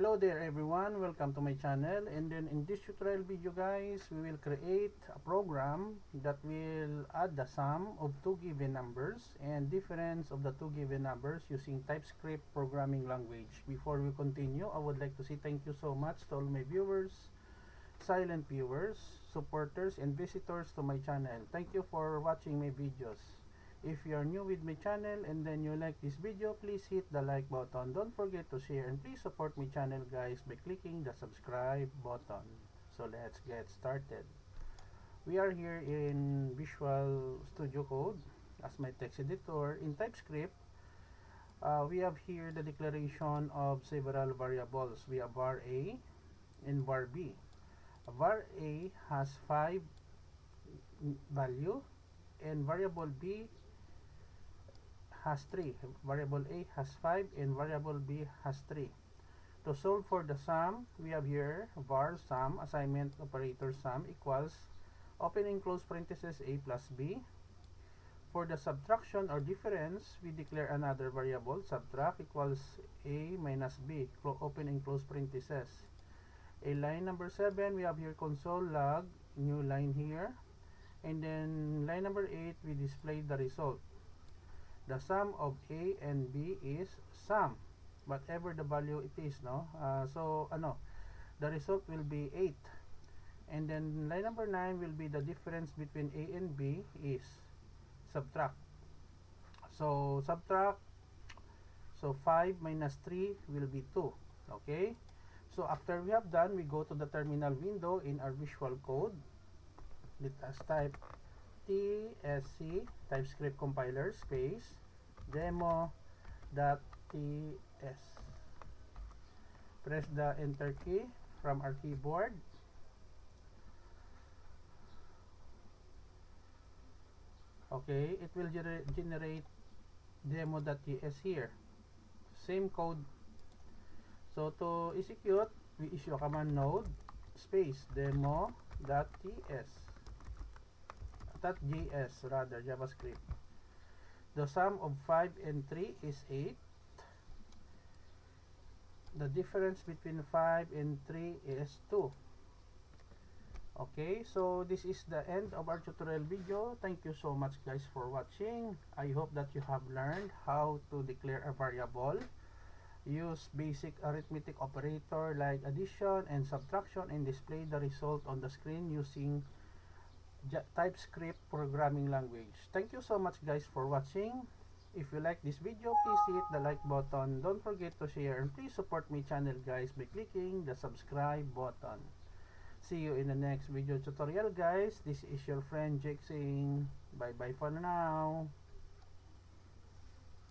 Hello there everyone, welcome to my channel. And then in this tutorial video guys, we will create a program that will add the sum of two given numbers and difference of the two given numbers using TypeScript programming language. Before we continue, I would like to say thank you so much to all my viewers, silent viewers, supporters, and visitors to my channel. Thank you for watching my videos. If you are new with my channel and then you like this video, please hit the like button. Don't forget to share and please support my channel guys by clicking the subscribe button. So let's get started. We are here in Visual Studio Code as my text editor. In TypeScript, we have here the declaration of several variables. We have var A and var B. Var A has 5 value and variable B has 3. Variable A has 5 and variable B has 3. To solve for the sum, we have here var sum, assignment operator sum equals open and close parenthesis A plus B. For the subtraction or difference, we declare another variable, subtract equals A minus B, open and close parenthesis. In line number 7, we have here console log, new line here. And then line number 8, we display the result. The sum of A and B is sum, whatever the value it is, no? The result will be 8. And then line number 9 will be the difference between A and B is subtract. So subtract, so 5 minus 3 will be 2, okay? So after we have done, we go to the terminal window in our Visual Code. Let us type TSC, TypeScript compiler, space, demo.ts. Press the enter key from our keyboard. Okay, it will generate demo.ts here. Same code. So to execute, we issue a command node space demo.ts. .js rather, JavaScript. The sum of 5 and 3 is 8. The difference between 5 and 3 is 2. Okay, so this is the end of our tutorial video. Thank you so much guys for watching. I hope that you have learned how to declare a variable, use basic arithmetic operator like addition and subtraction, and display the result on the screen using TypeScript programming language. Thank you so much guys for watching. If you like this video, please hit the like button. Don't forget to share and please support my channel guys by clicking the subscribe button. See you in the next video tutorial guys. This is your friend Jake saying bye bye for now.